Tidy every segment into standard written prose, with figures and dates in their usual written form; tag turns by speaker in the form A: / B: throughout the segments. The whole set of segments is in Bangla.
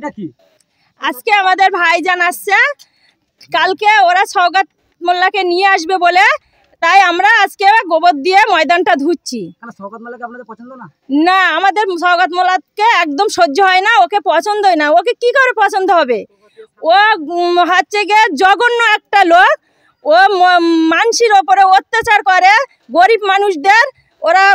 A: এটা কি?
B: আজকে আমাদের ভাইজান আসছে, কালকে ওরা সওগাত মোল্লাকে নিয়ে আসবে বলে তাই আমরা আজকে গোবর দিয়ে ময়দানটা ধুচ্ছি।
A: সওগাত মোল্লাকে আপনাদের পছন্দ না?
B: না, আমাদের সওগাত মোল্লাকে একদম সহ্য হয় না, ওকে পছন্দই না। ওকে কি করে পছন্দ হবে? ও হচ্ছে গিয়ে জঘন্য একটা লোক। ও মানুষের ওপরে অত্যাচার করে, গরিব মানুষদের। ওরা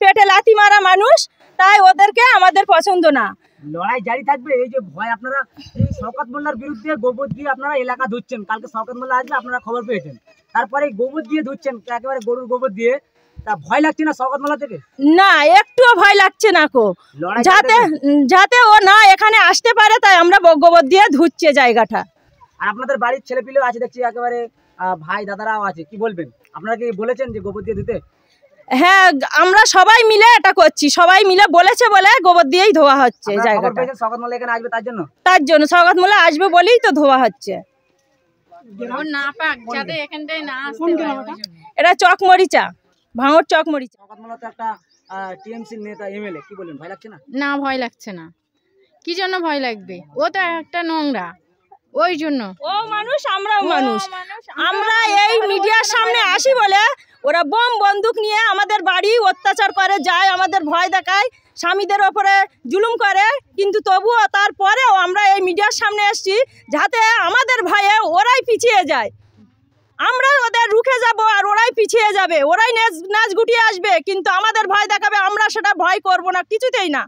B: পেটে লাথি মারা মানুষ, তাই ওদেরকে আমাদের পছন্দ না।
A: লড়াই জারি থাকবে। এই যে ভয়, আপনারা এই শওকত মোল্লার বিরুদ্ধে গোবর দিয়ে আপনারা এলাকা ধুচ্ছেন, কালকে শওকত মোল্লা আসবে আপনারা খবর পেয়েছেন, তারপরে গোবর দিয়ে ধুচ্ছেন, একেবারে গরুর গোবর দিয়ে। তা ভয় লাগছে না শওকত মোল্লা থেকে?
B: না, একটুও ভয় লাগছে না কো। যাতে ও না এখানে আসতে পারে তাই আমরা গোবর দিয়ে ধুচ্ছে জায়গাটা।
A: আর আপনাদের বাড়ির ছেলেপিলেও আছে দেখছি, একেবারে ভাই দাদারাও আছে, কি বলবেন? আপনারা কি বলেছেন যে গোবর দিয়ে ধুতে?
B: হ্যাঁ, আমরা সবাই মিলে এটা করছি, সবাই মিলে বলেছে বলে গোবর দিয়েই ধোয়া হচ্ছে জায়গাটা।
A: শওকত মোল্লা এখানে আসবে
B: তার জন্য শওকত মোল্লা আসবে বলেই তো ধোয়া হচ্ছে। এটা চকমরিচা, ভাঙড় চকমরিচা।
A: শওকত মোল্লা তো একটা টিএমসি নেতা, এমএলএ, কি বলেন, ভয় লাগছে না?
C: না, ভয় লাগছে না। কি জন্য ভয় লাগবে? ও তো একটা নোংরা, ওই জন্য।
B: ও মানুষ, আমরাও মানুষ। আমরা এই মিডিয়ার সামনে আসি বলে ওরা বোম বন্দুক নিয়ে আমাদের বাড়ি অত্যাচার করে যায়, আমাদের ভয় দেখায়, স্বামীদের ওপরে জুলুম করে। কিন্তু তবুও তারপরেও আমরা এই মিডিয়ার সামনে এসছি যাতে আমাদের ভয়ে ওরাই পিছিয়ে যায়। আমরা ওদের রুখে যাব আর ওরাই পিছিয়ে যাবে, ওরাই নাচ গুটিয়ে আসবে, কিন্তু আমাদের ভয় দেখাবে। আমরা সেটা ভয় করব না, কিছুতেই না।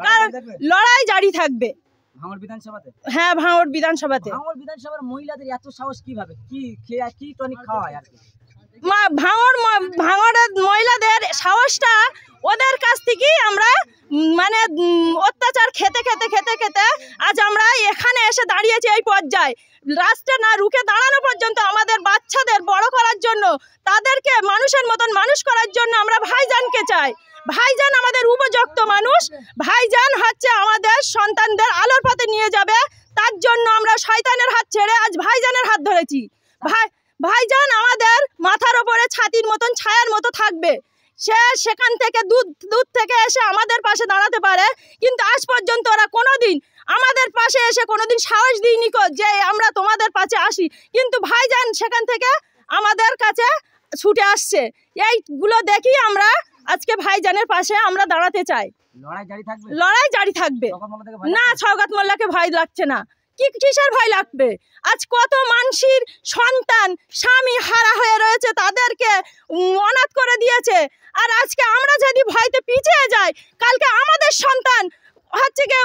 B: কারণ লড়াই জারি থাকবে
A: ভাঙড় বিধানসভাতে।
B: হ্যাঁ, ভাঙড় বিধানসভাতে।
A: ভাঙড় বিধানসভার মহিলাদের এত সাহস কিভাবে? কি টনিক খাওয়ায় আর কি?
B: ভাঙড়ের মহিলাদের সাহসটা ওদের কাছ থেকেই আমরা মানে অত্যাচার খেতে খেতে খেতে খেতে আজ আমরা এখানে এসে দাঁড়িয়েছি এই পর্যায়ে। রাস্তা না রুখে দাঁড়ানো পর্যন্ত আমাদের বাচ্চাদের বড় করার জন্য, তাদেরকে মানুষের মতন মানুষ করার জন্য আমরা ভাইজানকে চাই। ভাইজান আমাদের উপযুক্ত মানুষ, ভাইজান হচ্ছে আমাদের সন্তানদের আলোর পথে নিয়ে যাবে। তার জন্য আমরা শয়তানের হাত ছেড়ে আজ ভাইজানের হাত ধরেছি। ভাইজান আমাদের মাথার ওপরে ছাতির মতন ছায়ার মতো থাকবে। সে সেখান থেকে দূর থেকে এসে আমাদের পাশে দাঁড়াতে পারে, কিন্তু আজ পর্যন্ত ওরা কোনোদিন আমাদের পাশে এসে কোনোদিন সাহস দিইনি যে আমরা তোমাদের পাশে আসি। কিন্তু ভাইজান সেখান থেকে আমাদের কাছে ছুটে আসছে। এইগুলো দেখি আমরা আজকে ভাইজানের পাশে আমরা দাঁড়াতে চাই। লড়াই জারি থাকবে। না, শওকত মোল্লাকে ভয় লাগছে না। কিসের ভয় লাগবে? আজ কত মানুষের সন্তান স্বামী হারা হয়ে রয়েছে, তাদেরকে অনাথ করে দিয়েছে। আর আজকে আমরা যদি ভয়তে পিছিয়ে যাই, কালকে আমাদের সন্তান হচ্ছে গিয়ে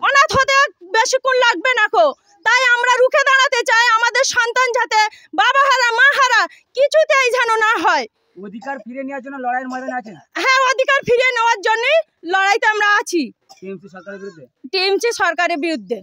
B: অনাথ হতে বেশিক্ষণ লাগবে না কো। তাই আমরা রুখে দাঁড়াতে চাই, আমাদের সন্তান যাতে বাবা হারা মা হারা কিছুতেই যেন না হয়।
A: অধিকার ফিরে নেওয়ার জন্য লড়াইয়ের ময়দানে আছেন?
B: হ্যাঁ, অধিকার ফিরিয়ে নেওয়ার জন্য লড়াইতে আমরা আছি।
A: টিএমসি সরকারের বিরুদ্ধে।
B: টিএমসি সরকারের বিরুদ্ধে।